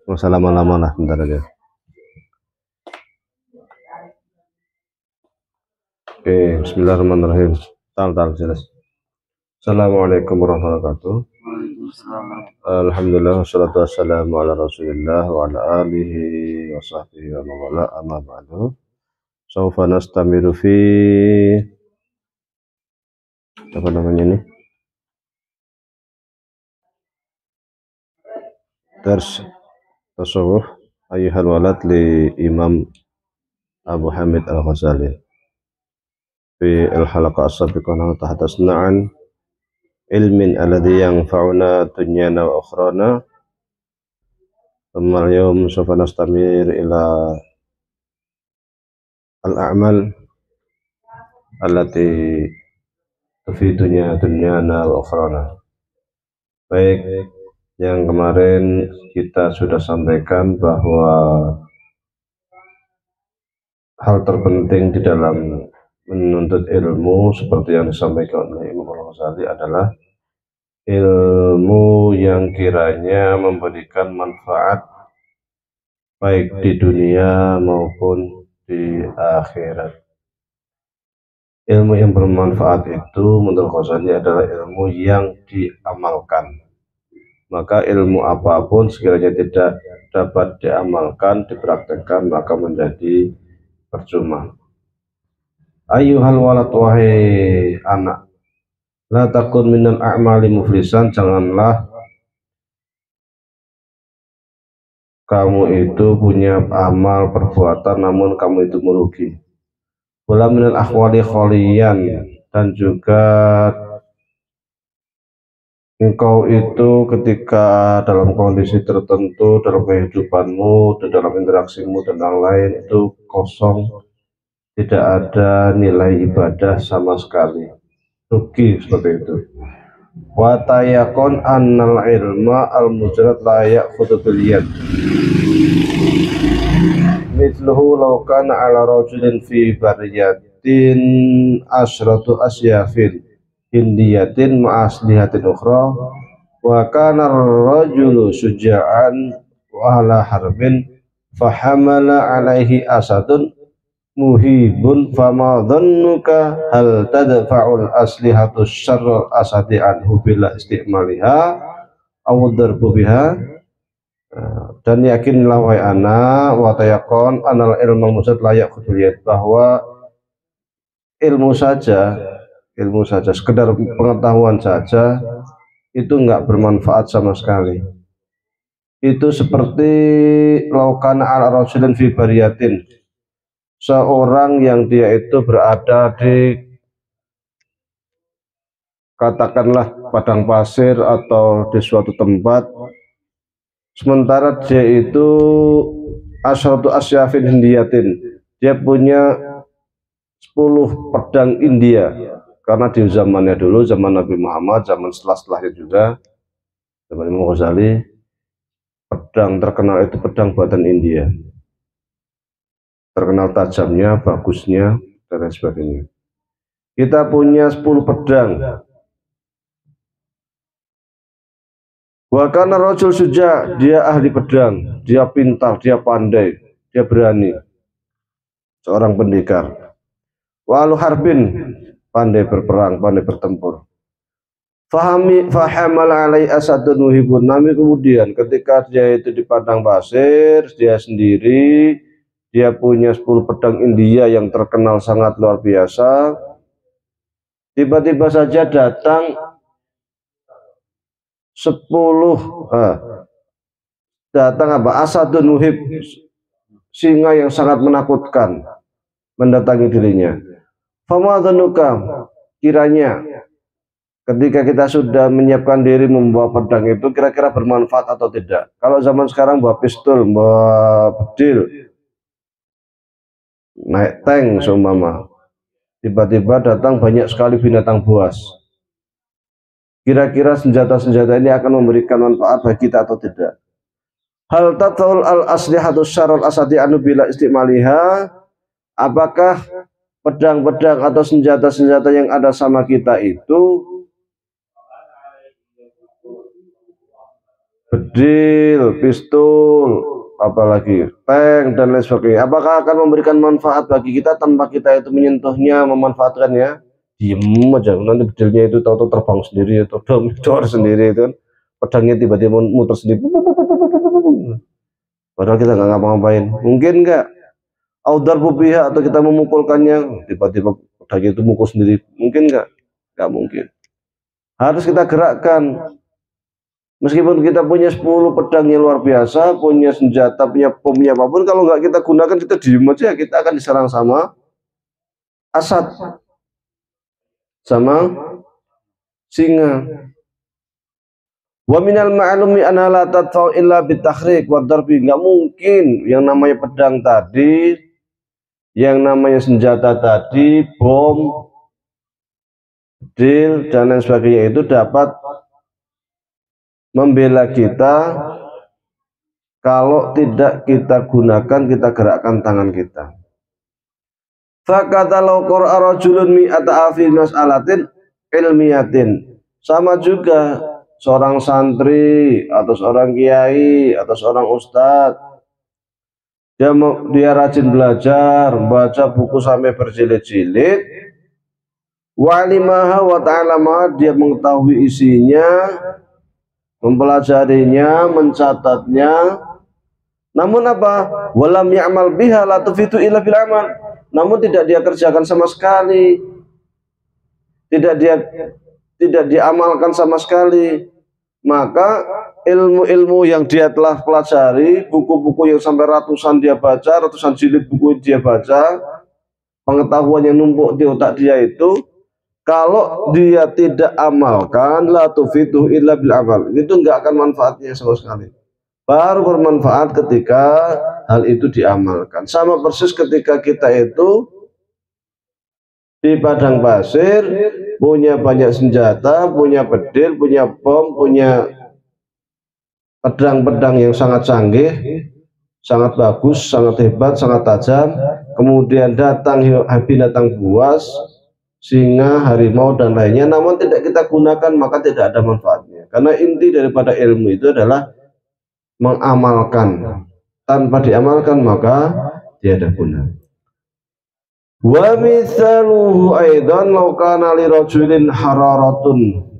Lama-lama lah, bentar aja. Oke, bismillahirrahmanirrahim. Tal jelas. Assalamualaikum warahmatullahi wabarakatuh. Alhamdulillah, wassalatu wassalamu ala rasulillah wa ala alihi wa sahbihi wa mawala amma ba'du. Sawfa nastamiru fi apa namanya ini? Dars tasawuf ayyuhal walad li Imam Abu Hamid Al-Ghazali. Fi al-halaqa as-sabiqah tahaddatsna an ilmin alladhi yanfa'una dunyana wa ukhrana. Thumma al-yawm sawfa nastamir ila al-a'mal allati tufidunya dunyana wa ukhrana. Baik, yang kemarin kita sudah sampaikan bahwa hal terpenting di dalam menuntut ilmu seperti yang disampaikan oleh Imam Al-Ghazali adalah ilmu yang kiranya memberikan manfaat baik di dunia maupun di akhirat. Ilmu yang bermanfaat itu menurut Ghazali adalah ilmu yang diamalkan. Maka ilmu apapun sekiranya tidak dapat diamalkan, dipraktekkan, maka menjadi percuma. Ayyuhal walad, wahai anak, la takun minal a'mali muflisan, janganlah kamu itu punya amal perbuatan namun kamu itu merugi. Wala minal ahwali kholiyan, dan juga engkau itu ketika dalam kondisi tertentu dalam kehidupanmu dan dalam interaksimu dan yang lain itu kosong, tidak ada nilai ibadah sama sekali, rugi seperti itu. Wa tayakun annal ilma al mujarrad la ya'khudhu bil yad mithluhu law kana ala rajulin fi bariyatin asratu asyafin hindiyatin ma'aslihatin ukhra wa kana ar-rajulu syuja'an wa ala harbin fahamala alaihi asadun muhibun fama dhannuka hal tadfa'ul aslihatu syarral asadi anhu bila istimaliha aw darbu biha. Dan yakinlah wahai anak, wa tayaqon anal ilmu musad layak kuduliyat, bahwa ilmu saja sekedar pengetahuan saja itu enggak bermanfaat sama sekali. Itu seperti laukana ala rasulin fi bariyatin, seorang yang dia itu berada di katakanlah padang pasir atau di suatu tempat, sementara dia itu asyratu asyafin hindiyatin, dia punya 10 pedang India, karena di zamannya dulu, zaman Nabi Muhammad, zaman setelahnya juga, zaman Imam Ghazali, pedang terkenal itu pedang buatan India, terkenal tajamnya, bagusnya, dan lain sebagainya. Kita punya 10 pedang. Wa kana rajul suja, dia ahli pedang, dia pintar, dia pandai, dia berani, seorang pendekar. Wa alu harbin, pandai berperang, pandai bertempur. Fahamal alai asadun muhibun, nami kemudian ketika dia itu di padang pasir, dia sendiri, dia punya 10 pedang India yang terkenal sangat luar biasa. Tiba-tiba saja datang 10 asadun muhib, singa yang sangat menakutkan mendatangi dirinya. Fama dhannuka, kiranya ketika kita sudah menyiapkan diri membawa pedang itu kira-kira bermanfaat atau tidak? Kalau zaman sekarang bawa pistol, bawa bedil, naik tank seumpama, tiba-tiba datang banyak sekali binatang buas, kira-kira senjata-senjata ini akan memberikan manfaat bagi kita atau tidak? Hal tatul al aslihatu syarul asadi anu bila istimaliha, apakah pedang-pedang atau senjata-senjata yang ada sama kita itu bedil, pistol, apalagi tank dan lain sebagainya. Apakah akan memberikan manfaat bagi kita tanpa kita itu menyentuhnya, memanfaatkannya? Diem aja, nanti bedilnya itu tahu-tahu terbang sendiri atau dor sendiri itu kan, pedangnya tiba-tiba muter sendiri, padahal kita nggak ngapa-ngapain. Mungkin nggak? Audar pihak atau kita memukulkannya, tiba-tiba pedangnya itu mukul sendiri, mungkin nggak? Nggak mungkin. Harus kita gerakkan. Meskipun kita punya 10 pedang yang luar biasa, punya senjata, punya bom, punya apapun, kalau nggak kita gunakan, kita diem aja, kita akan diserang sama asad, sama singa. Wa minal ma'lumi anna la tadfa'u illa bitakhriq wa darbi. Nggak mungkin yang namanya pedang tadi, yang namanya senjata tadi, bom, bedil dan lain sebagainya itu dapat membela kita kalau tidak kita gunakan, kita gerakkan tangan kita. Fakata law qara'a rajulun mi'ata alfi mas'alatin ilmiyatin. Sama juga seorang santri atau seorang kiai atau seorang ustadz, dia rajin belajar, baca buku sampai berjilid-jilid, wa'alimaha wa ta'alamaha, dia mengetahui isinya, mempelajarinya, mencatatnya, namun apa? Walam ya'mal biha la tufitu illa bil amal. Namun tidak dia kerjakan sama sekali, tidak diamalkan sama sekali, maka ilmu-ilmu yang dia telah pelajari, buku-buku yang sampai ratusan dia baca, ratusan jilid buku dia baca, pengetahuan yang numpuk di otak dia itu, kalau dia tidak amalkan, la tufitu illa bil amal, itu enggak akan manfaatnya sama sekali. Baru bermanfaat ketika hal itu diamalkan. Sama persis ketika kita itu di padang pasir, punya banyak senjata, punya bedil, punya bom, punya pedang-pedang yang sangat canggih, sangat bagus, sangat hebat, sangat tajam. Kemudian datang binatang buas, singa, harimau dan lainnya, namun tidak kita gunakan, maka tidak ada manfaatnya. Karena inti daripada ilmu itu adalah mengamalkan. Tanpa diamalkan maka tiada guna. Wa mithaluhu aidan law kana li rajulin hararatun.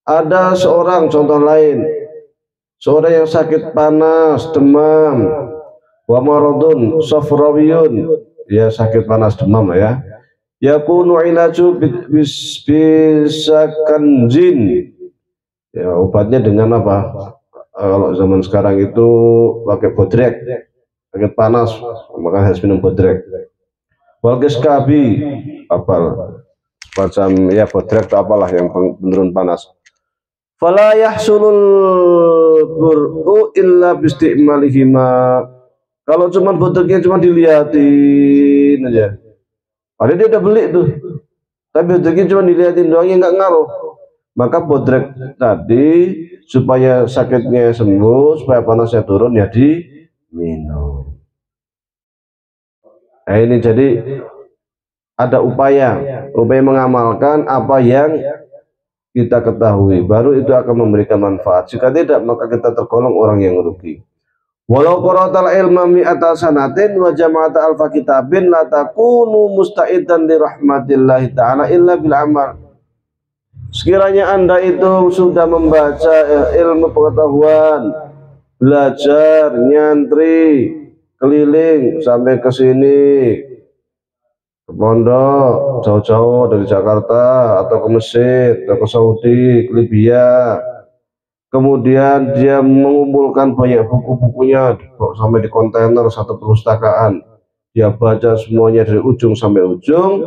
Ada seorang contoh lain, seorang yang sakit panas, demam, wa maradun safrawiyun, ya sakit panas demam ya. Yakunu ilaju bisakanjin. Ya obatnya dengan apa? Kalau zaman sekarang itu pakai bodrek, sakit panas maka harus minum bodrek. Walkes kabi apal semacam ya bodrek atau apalah yang penurun panas. Fala yahsulul bur'u illa bisti'malihima. Kalau cuma bodreknya cuma dilihatin aja, padahal dia udah beli tuh, tapi bodreknya cuma dilihatin doang, yang nggak ngaruh. Maka bodrek tadi supaya sakitnya sembuh, supaya panasnya turun, ya diminum. Nah ini jadi ada upaya mengamalkan apa yang kita ketahui, baru itu akan memberikan manfaat. Jika tidak, maka kita tergolong orang yang rugi. Walau qaratal ilma mi'ata sanatin wa jama'ata alfa kitabin la takunu musta'idan li rahmatillahi ta'ala illa bil amal. Sekiranya Anda itu sudah membaca ilmu pengetahuan, belajar, nyantri, keliling sampai ke sini, ke pondok, jauh-jauh dari Jakarta atau ke Mesir, atau ke Saudi, ke Libya. Kemudian dia mengumpulkan banyak buku-bukunya sampai di kontainer satu perpustakaan. Dia baca semuanya dari ujung sampai ujung.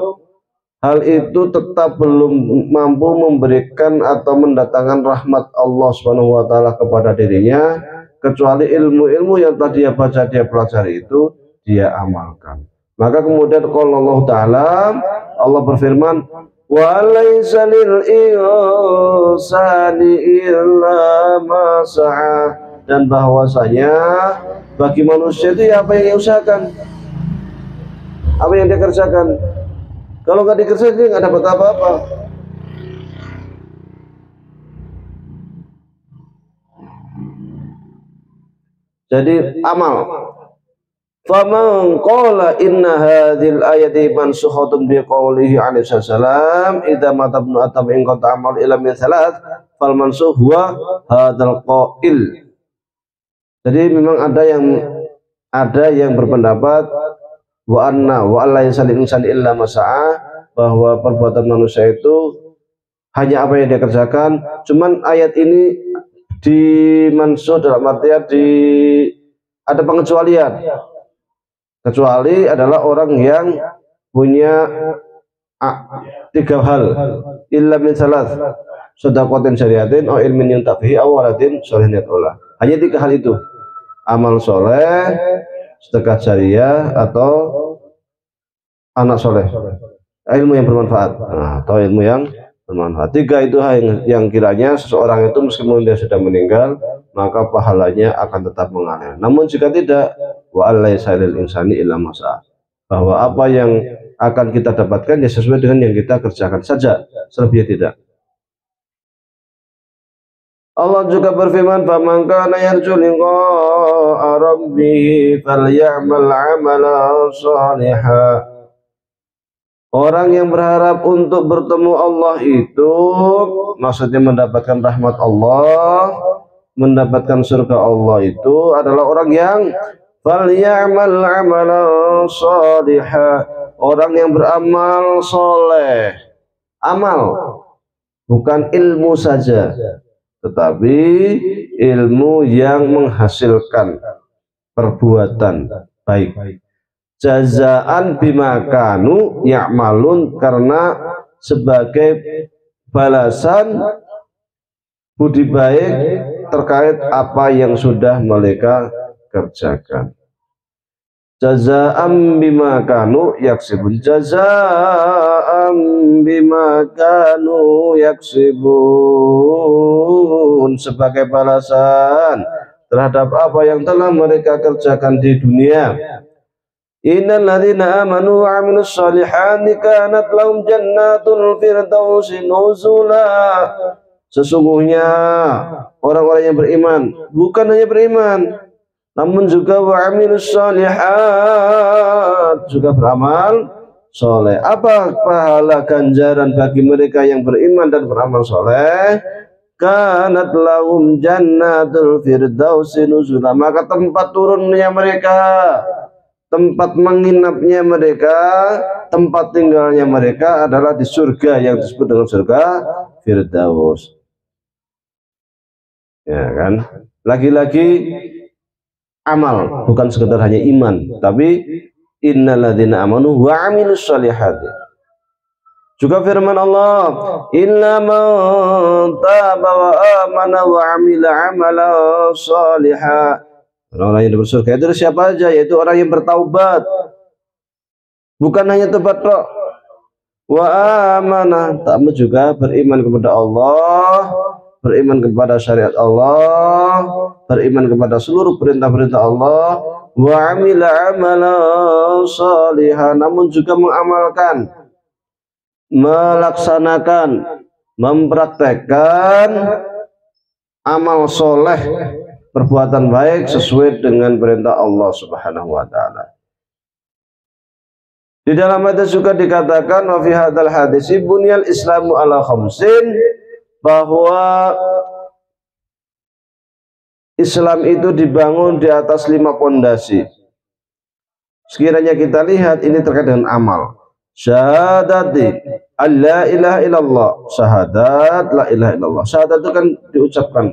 Hal itu tetap belum mampu memberikan atau mendatangkan rahmat Allah Subhanahu wa taala kepada dirinya, kecuali ilmu-ilmu yang tadi dia baca, dia pelajari itu dia amalkan. Maka kemudian qala Allah taala, Allah berfirman, wa laisa lil insani illa ma sa'a, dan bahwasanya bagi manusia itu ya apa yang dia usahakan, apa yang dia kerjakan. Kalau nggak dikerjain dia nggak dapat apa-apa. Jadi amal. Faman qala inna hadhil ayati mansukhatun bi qoulihi alaihi salam idza mata ibnu atam in qata amal ila min salat fal mansukh huwa hadzal qail. Jadi memang ada yang berpendapat wa anna wa alla yasalil insani illa masa'a, bahwa perbuatan manusia itu hanya apa yang dia kerjakan. Cuman ayat ini dimansuh dalam artian ada pengecualian. Kecuali adalah orang yang punya tiga hal, illa min salas shadaqatin syariatin aw ilmin yuntafihi aw waladin sholihin yat'ula. Hanya tiga hal itu: amal soleh, sedekah jariah, atau anak soleh, ilmu yang bermanfaat, atau ilmu yang bermanfaat. Tiga itu yang kiranya seseorang itu meskipun dia sudah meninggal, maka pahalanya akan tetap mengalir. Namun jika tidak, wa allaisa lil insani illa masa, bahwa apa yang akan kita dapatkan ya sesuai dengan yang kita kerjakan saja, selebihnya tidak. Allah juga berfirman, "Faman kana yarju liqa'a rabbih falyamal 'amalan shalihan." Orang yang berharap untuk bertemu Allah itu maksudnya mendapatkan rahmat Allah, mendapatkan surga Allah, itu adalah orang yang falyamal 'amalan shalihan, orang yang beramal soleh. Amal bukan ilmu saja, tetapi ilmu yang menghasilkan perbuatan baik. Jazaan bima kanu ya'malun, karena sebagai balasan budi baik terkait apa yang sudah mereka kerjakan. Jazaan bima kanu yaksibun, jazaan bima kanu yaksibun, sebagai balasan terhadap apa yang telah mereka kerjakan di dunia. Innal ladzina amanu wa 'amilus shalihati kanat lahum jannatul firdausi nuzula. Sesungguhnya orang-orang yang beriman, bukan hanya beriman, namun juga wa 'amilus shalihat, juga beramal soleh. Apa pahala ganjaran bagi mereka yang beriman dan beramal soleh? Kanat lahum jannatul firdausi nuzula, maka tempat turunnya mereka, tempat menginapnya mereka, tempat tinggalnya mereka adalah di surga yang disebut dengan surga Firdaus. Ya kan? Lagi-lagi amal, bukan sekedar hanya iman, tapi innalladzina amanu wa 'amilus shalihati. Juga firman Allah, illa man taba wa amana wa 'amila 'amalan shalihan. Orang-orang yang bersurga itu siapa aja? Yaitu orang yang bertaubat, bukan hanya tobat tok, wa amanah, tapi juga beriman kepada Allah, beriman kepada syariat Allah, beriman kepada seluruh perintah-perintah Allah, wa amila amalan shalihan, namun juga mengamalkan, melaksanakan, mempraktekkan amal soleh, perbuatan baik sesuai dengan perintah Allah Subhanahu wa taala. Di dalam hadis juga dikatakan wa fi hadzal hadis bunyal islamu ala khamsin, bahwa Islam itu dibangun di atas 5 pondasi. Sekiranya kita lihat ini terkait dengan amal. Syahadati alla ilaha illallah, syahadat la ilaha illallah. Syahadat itu kan diucapkan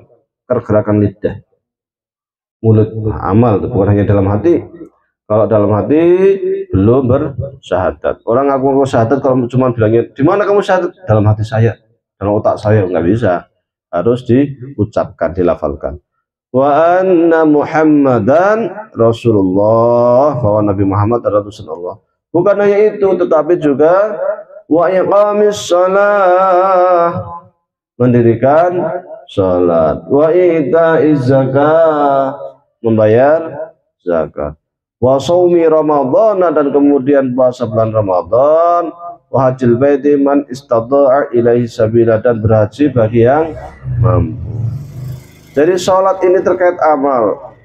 pergerakan lidah, mulut, amal itu bukan hanya dalam hati. Kalau dalam hati belum bersyahadat. Orang ngaku syahadat kalau cuma bilangnya di mana kamu syahadat, dalam hati saya, dalam otak saya, nggak bisa, harus diucapkan, dilafalkan. Wa anna Muhammadan Rasulullah, bahwa Nabi Muhammad adalah Rasulullah. Bukan hanya itu, tetapi juga wa iqamis shalah, mendirikan salat, wa itaiz zakah, membayar zakat, wa shaumi ramadhan, dan kemudian puasa bulan Ramadan, wa hajjil baiti man istata'a ilaihi sabila, dan berhaji bagi yang mampu. Jadi salat ini terkait amal,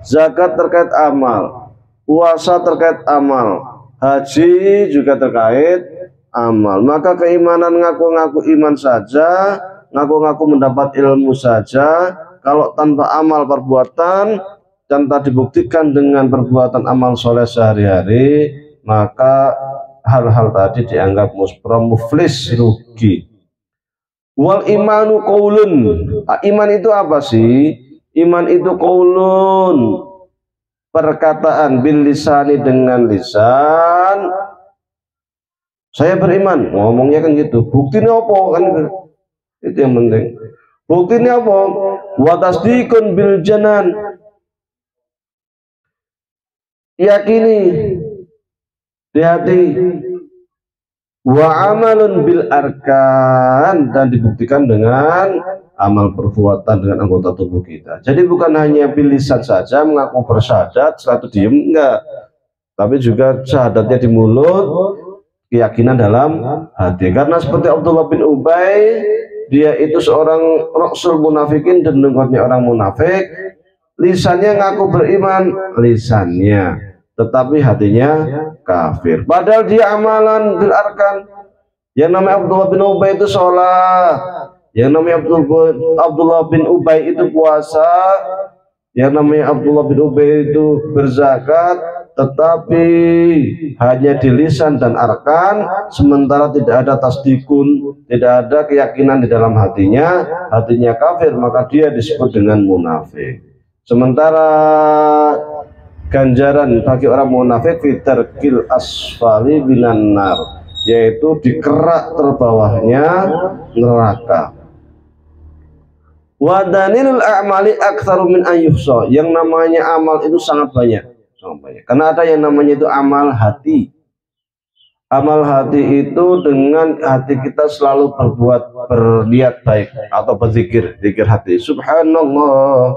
zakat terkait amal, puasa terkait amal, haji juga terkait amal. Maka keimanan ngaku-ngaku iman saja, ngaku-ngaku mendapat ilmu saja, kalau tanpa amal perbuatan, tanpa dibuktikan dengan perbuatan amal soleh sehari-hari, maka hal-hal tadi dianggap muflis, rugi. Wal imanu qaulun. Iman itu apa sih? Iman itu qaulun, perkataan bil lisani, dengan lisan. Saya beriman, ngomongnya kan gitu. Buktinya apa kan? Itu yang penting. Buktinya apa? Wa tasdiqun bil janan. Yakini di hati. Wa amalun bil arkan, dan dibuktikan dengan amal perbuatan dengan anggota tubuh kita. Jadi bukan hanya bilisan saja mengaku bersyahadat setelah itu diem, enggak, tapi juga syahadatnya di mulut, keyakinan dalam hati. Karena seperti Abdullah bin Ubay, dia itu seorang rasul munafikin dan dengkotnya orang munafik. Lisannya ngaku beriman, lisannya, tetapi hatinya kafir. Padahal dia amalan bil arkan. Yang namanya Abdullah bin Ubay itu sholat, yang namanya Abdullah bin Ubay itu puasa, yang namanya Abdullah bin Ubay itu berzakat, tetapi hanya di lisan dan arkan, sementara tidak ada tasdikun, tidak ada keyakinan di dalam hatinya, hatinya kafir, maka dia disebut dengan munafik. Sementara ganjaran bagi orang munafik fitarkil asfali binan nar, yaitu di kerak terbawahnya neraka. Wa dalilul a'mali aktsaru min ayyuhsa. Yang namanya amal itu sangat banyak, sangat banyak. Karena ada yang namanya itu amal hati. Amal hati itu dengan hati kita selalu berniat baik atau berzikir, zikir hati. Subhanallah,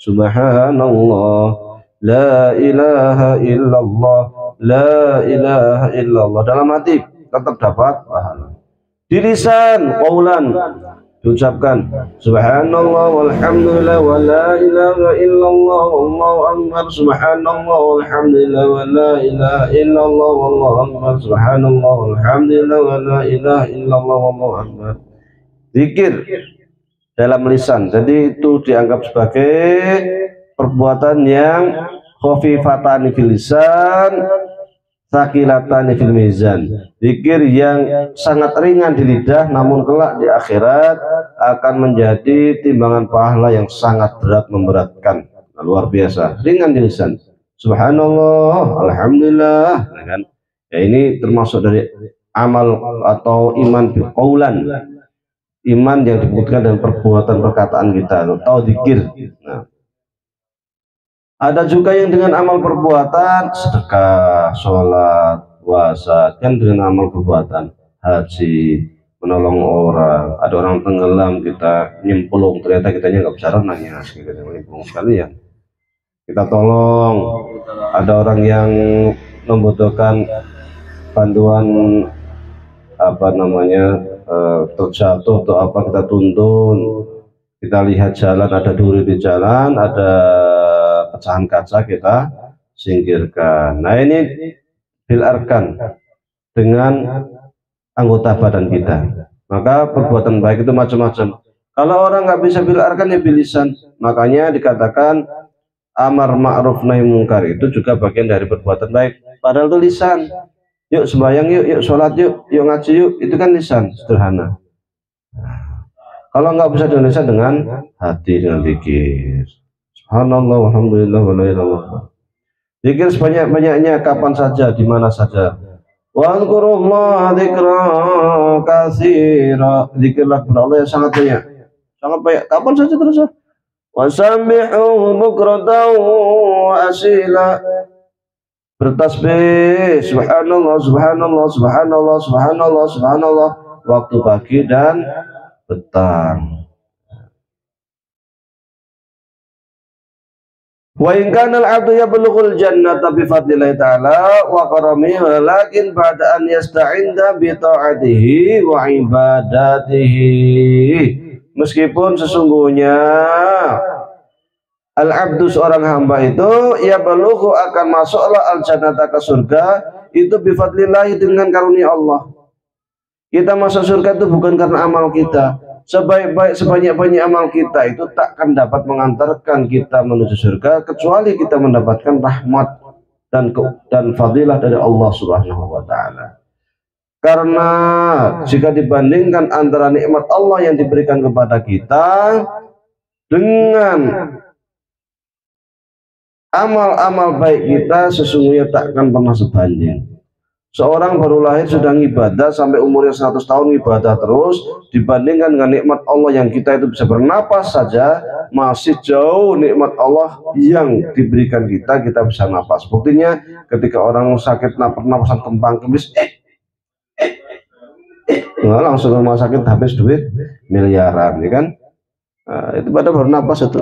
subhanallah, la ilaha illallah, la ilaha illallah. Dalam hati tetap dapat pahala. Di lisan qaulan diucapkan subhanallah walhamdulillah wa la ilaha illallah wallahu akbar, subhanallah walhamdulillah wa la ilaha illallah wallahu akbar, subhanallah walhamdulillah wa la ilaha illallah wallahu akbar. Zikir dalam lisan, jadi itu dianggap sebagai perbuatan yang khafifatani fil lisan, sakilatani fil mizan. Zikir yang sangat ringan di lidah, namun kelak di akhirat akan menjadi timbangan pahala yang sangat berat, memberatkan, luar biasa. Ringan di lisan, subhanallah, alhamdulillah, kan? Ya, ini termasuk dari amal atau iman bil qaulan, iman yang dibuktikan dengan perbuatan perkataan kita atau zikir. Nah, ada juga yang dengan amal perbuatan, sedekah, sholat, puasa, kan dengan amal perbuatan, haji, menolong orang. Ada orang tenggelam, kita nyemplung, ternyata kitanya nggak bisa renang, ya kita nyemplung sekalian, kita tolong. Ada orang yang membutuhkan bantuan apa namanya, terjatuh atau apa, kita tuntun. Kita lihat jalan, ada duri di jalan, ada pecahan kaca, kita singkirkan. Nah, ini bil arkan, dengan anggota badan kita. Maka perbuatan baik itu macam-macam. Kalau orang nggak bisa bil arkan, ya bil lisan. Makanya dikatakan amar ma'ruf nahi mungkar itu juga bagian dari perbuatan baik. Padahal itu lisan. Yuk sembahyang, yuk sholat, yuk ngaji, yuk, itu kan lisan, sederhana. Kalau nggak bisa dengan lisan, dengan hati, dengan zikir. Subhanallah, alhamdulillah, wa la ilaha illallah. Zikir sebanyak-banyaknya, kapan saja, di mana saja. Wa dzkurullaha dzikran katsira. Zikirlah kepada Allah yang sangat banyak, sangat banyak, kapan saja terus. Wa sabbihu bukratan wa asila. Bertasbih subhanallah, subhanallah, subhanallah, subhanallah, subhanallah, waktu pagi dan petang. Wa in kana al-'abdu yablughul jannata bi fadlillahi ta'ala wa karamihi, walakin ba'da an yasta'inda bi ta'atihi wa ibadatihi. Meskipun sesungguhnya Al-abdu seorang hamba itu ya balughu akan masuklah al-jannata ke surga itu bifadlillah dengan karunia Allah. Kita masuk surga itu bukan karena amal kita. Sebanyak-banyak amal kita itu takkan dapat mengantarkan kita menuju surga kecuali kita mendapatkan rahmat dan fadilah dari Allah Subhanahu wa taala. Karena jika dibandingkan antara nikmat Allah yang diberikan kepada kita dengan amal-amal baik kita sesungguhnya takkan pernah sebanding. Seorang baru lahir sudah ibadah sampai umurnya 100 tahun ibadah terus dibandingkan dengan nikmat Allah yang kita itu bisa bernapas saja, masih jauh nikmat Allah yang diberikan kita bisa napas. Buktinya ketika orang sakit pernapasan kembang kempis langsung ke rumah sakit habis duit miliaran, ya kan? Nah, itu pada baru napas itu.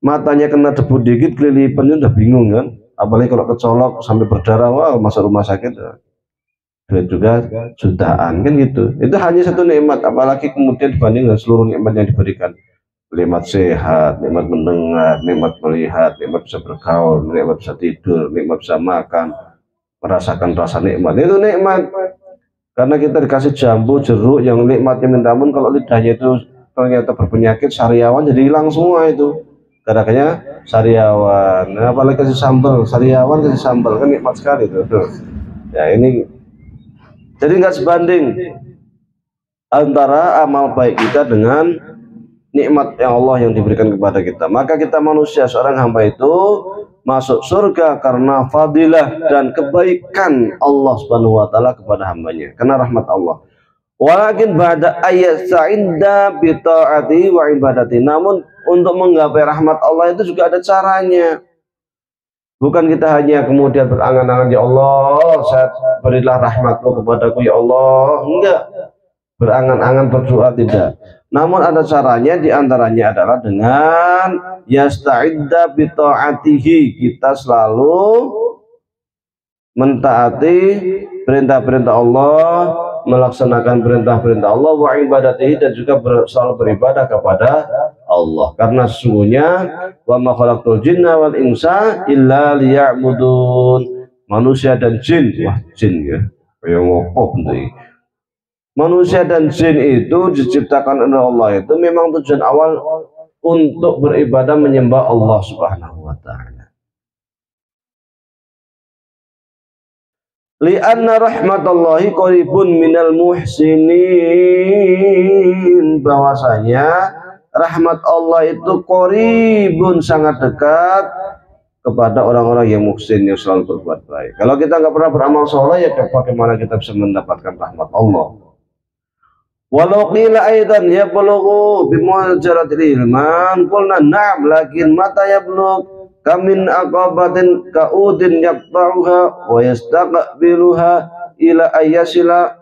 Matanya kena debu dikit kelilipan udah bingung kan, apalagi kalau kecolok sampai berdarah, wah masuk rumah sakit duit juga jutaan kan gitu. Itu hanya satu nikmat, apalagi kemudian dibanding dengan seluruh nikmat yang diberikan. Nikmat sehat, nikmat mendengar, nikmat melihat, nikmat bisa bergaul, nikmat bisa tidur, nikmat bisa makan, merasakan rasa nikmat. Itu nikmat. Karena kita dikasih jambu, jeruk yang nikmatnya minta ampun, kalau lidahnya itu ternyata berpenyakit sariawan jadi hilang semua itu. Kadang-kadang sariawan, nah, apalagi kasih sambal, sariawan kasih sambal kan nikmat sekali itu. Ya ini jadi nggak sebanding antara amal baik kita dengan nikmat yang Allah yang diberikan kepada kita. Maka kita manusia seorang hamba itu masuk surga karena fadilah dan kebaikan Allah Subhanahu wa taala kepada hambanya, karena rahmat Allah. Walakin ba'da ayat sa'inda bi ta'ati wa ibadati. Namun untuk menggapai rahmat Allah itu juga ada caranya. Bukan kita hanya kemudian berangan-angan, ya Allah, saya berilah rahmatmu kepadaku ya Allah. Enggak. Berangan-angan berdoa tidak. Namun ada caranya, diantaranya adalah dengan yasta'idda bi ta'atihi. Kita selalu mentaati perintah-perintah Allah, melaksanakan perintah-perintah Allah, wa ibadatihi, dan juga selalu beribadah kepada Allah. Karena sesungguhnya wa ma khalaqtul jinna wal insa illa liya'budun. Manusia dan jin, wah jin ya, kayak ngopo bentuk. Manusia dan jin itu diciptakan oleh Allah itu memang tujuan awal untuk beribadah menyembah Allah Subhanahu wa taala. Li'anna rahmatallahi qaribun minal muhsinin, bahwasanya rahmat Allah itu qaribun, sangat dekat kepada orang-orang yang muhsin, yang selalu berbuat baik. Kalau kita nggak pernah beramal soleh, ya bagaimana kita bisa mendapatkan rahmat Allah? Walau qila aidan yablughu bimujarradil ilman qulna na'am, lakin mata yablugh kamin aqabatin ka'udin yaqta'uha wa yastaqbiluha ila ayyasila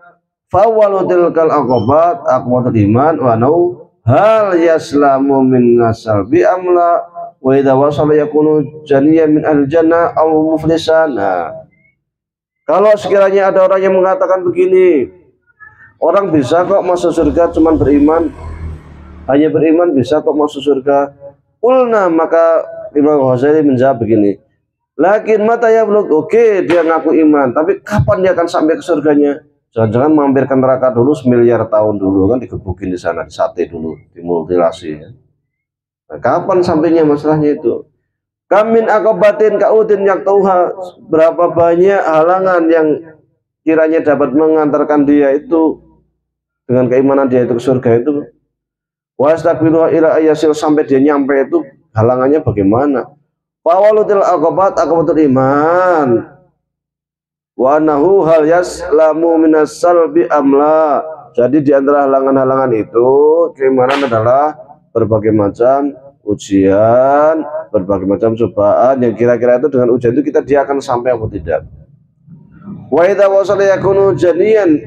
fawwalu tilkal aqabat aqwatul iman wa nau hal yaslamu min nasalbi amla wa idza wasala yakunu janiyan min al-jannah aw muflisan. Kalau sekiranya ada orang yang mengatakan begini, orang bisa kok masuk surga cuman beriman, hanya beriman bisa kok masuk surga. Ulna, maka Imam Ghazali menjawab begini, lakin mata ya belum, oke, dia ngaku iman, tapi kapan dia akan sampai ke surganya? Jangan-jangan mampir ke neraka dulu semiliar tahun dulu kan, digebukin di sana, di sate dulu, dimutilasi. Nah, kapan sampainya masalahnya itu? Kamin akabatin kaudin yang tauha, berapa banyak halangan yang kiranya dapat mengantarkan dia itu dengan keimanan dia itu ke surga itu. Wastaqbiluha ila ayasil, sampai dia nyampe itu halangannya bagaimana? Fawalutil aqabat aqabatul iman wa nahu hal yaslamu minas salbi amla. Jadi di antara halangan-halangan itu keimanan adalah berbagai macam ujian, berbagai macam cobaan yang kira-kira itu dengan ujian itu dia akan sampai atau tidak. Wa idza wasala yakunu janiyan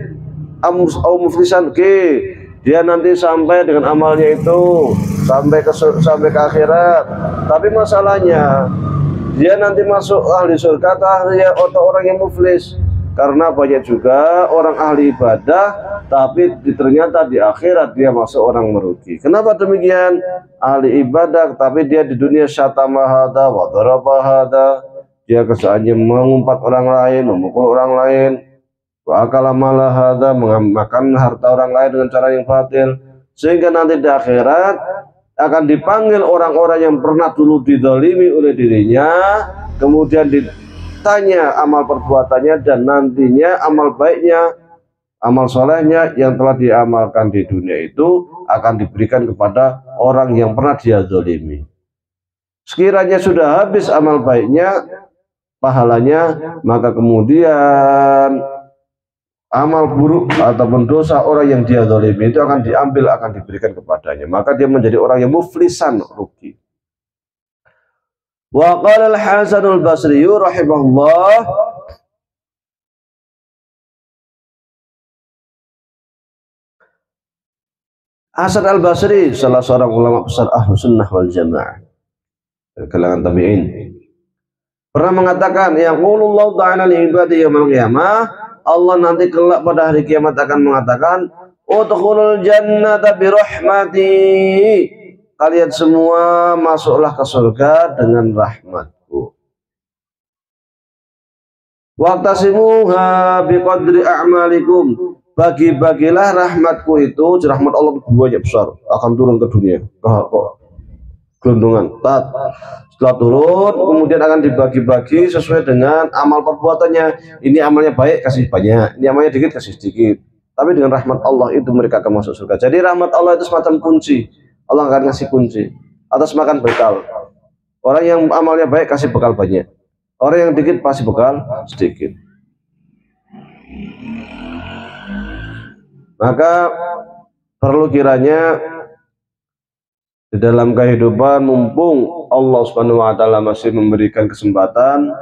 au muflisan, dia nanti sampai dengan amalnya itu sampai ke akhirat. Tapi masalahnya dia nanti masuk ahli surga atau orang yang muflis. Karena banyak juga orang ahli ibadah tapi ternyata di akhirat dia masuk orang merugi. Kenapa demikian? Ahli ibadah tapi dia di dunia syatama hada wa daraba hada, dia kesannya mengumpat orang lain, memukul orang lain, wa akala mala hada, makan harta orang lain dengan cara yang batil, sehingga nanti di akhirat akan dipanggil orang-orang yang pernah dulu dizalimi oleh dirinya, kemudian ditanya amal perbuatannya dan nantinya amal baiknya, amal solehnya yang telah diamalkan di dunia itu akan diberikan kepada orang yang pernah dia zalimi. Sekiranya sudah habis amal baiknya, pahalanya, maka kemudian amal buruk ataupun dosa orang yang dia zalimi itu akan diambil, akan diberikan kepadanya, maka dia menjadi orang yang muflisan, rugi. Wa qala al-Hasan al-Basri rahimahullah, Hasan al-Basri salah seorang ulama besar ahlu sunnah wal jamaah dari kalangan tabi'in, pernah mengatakan, yaqulullahu ta'ala li ibadihi yaumil qiyamah, Allah nanti kelak pada hari kiamat akan mengatakan, udkhulul jannata birahmati, kalian semua masuklah ke surga dengan rahmatku. Waqtasimuha biqadri a'malikum, bagi-bagilah rahmatku itu, rahmat Allah banyak besar, akan turun ke dunia, gelondongan, setelah turun kemudian akan dibagi-bagi sesuai dengan amal perbuatannya. Ini amalnya baik kasih banyak, ini amalnya dikit kasih sedikit, tapi dengan rahmat Allah itu mereka akan masuk surga. Jadi rahmat Allah itu semacam kunci, Allah akan ngasih kunci atas makan bekal. Orang yang amalnya baik kasih bekal banyak, orang yang dikit pasti bekal sedikit. Maka perlu kiranya di dalam kehidupan, mumpung Allah Subhanahu wa taala masih memberikan kesempatan,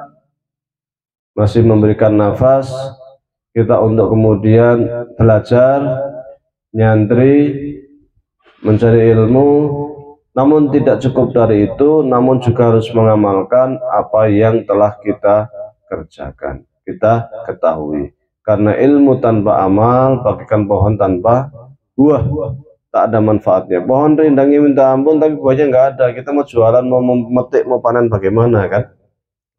masih memberikan nafas kita untuk kemudian belajar, nyantri, mencari ilmu, namun tidak cukup dari itu, namun juga harus mengamalkan apa yang telah kita kerjakan, kita ketahui. Karena ilmu tanpa amal bagaikan pohon tanpa buah, tak ada manfaatnya. Pohon rindangnya minta ampun tapi buahnya nggak ada. Kita mau jualan, mau memetik, mau panen bagaimana kan?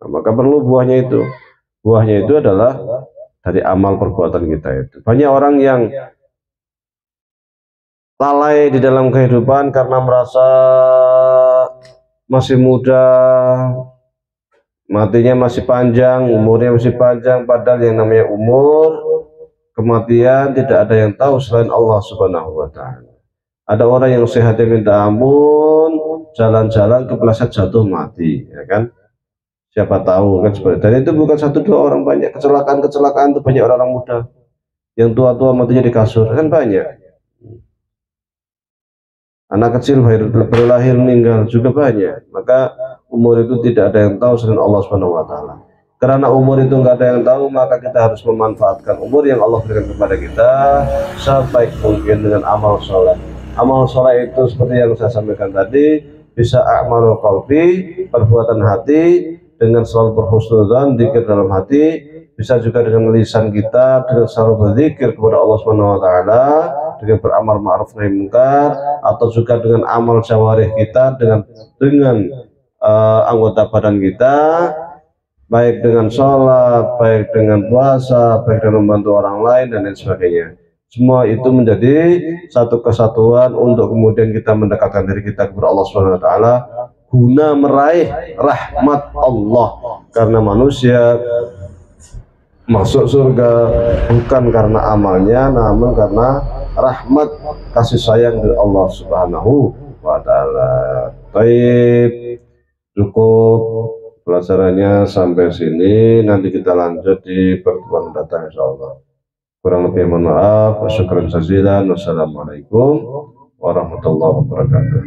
Nah, maka perlu buahnya itu. Buahnya itu adalah dari amal perbuatan kita itu. Banyak orang yang lalai di dalam kehidupan karena merasa masih muda, matinya masih panjang, umurnya masih panjang, padahal yang namanya umur, kematian tidak ada yang tahu selain Allah Subhanahu wa taala. Ada orang yang sehatnya minta ampun, jalan-jalan kepleset jatuh mati, ya kan? Siapa tahu kan seperti itu. Dan itu bukan satu dua orang, banyak kecelakaan itu, banyak orang muda yang tua-tua matinya di kasur, kan banyak. Anak kecil baru lahir meninggal juga banyak. Maka umur itu tidak ada yang tahu selain Allah Subhanahu wa taala. Karena umur itu nggak ada yang tahu, maka kita harus memanfaatkan umur yang Allah berikan kepada kita sebaik mungkin dengan amal soleh. Amal soleh itu seperti yang saya sampaikan tadi, bisa amalul qalbi, perbuatan hati dengan selalu berhusnudzan, zikir dalam hati, bisa juga dengan lisan kita dengan selalu berzikir kepada Allah Subhanahu wa taala, dengan beramal ma'ruf nahi munkar, atau juga dengan amal jawarih kita dengan anggota badan kita, baik dengan sholat, baik dengan puasa, baik dengan membantu orang lain dan lain sebagainya. Semua itu menjadi satu kesatuan untuk kemudian kita mendekatkan diri kita kepada Allah Subhanahu wa taala guna meraih rahmat Allah. Karena manusia masuk surga bukan karena amalnya, namun karena rahmat kasih sayang dari Allah Subhanahu wa taala. Baik, cukup pelajarannya sampai sini, nanti kita lanjut di pertemuan datang insyaallah. Kurang lebih mohon maaf. Syukran jazilan. Wassalamualaikum warahmatullahi wabarakatuh.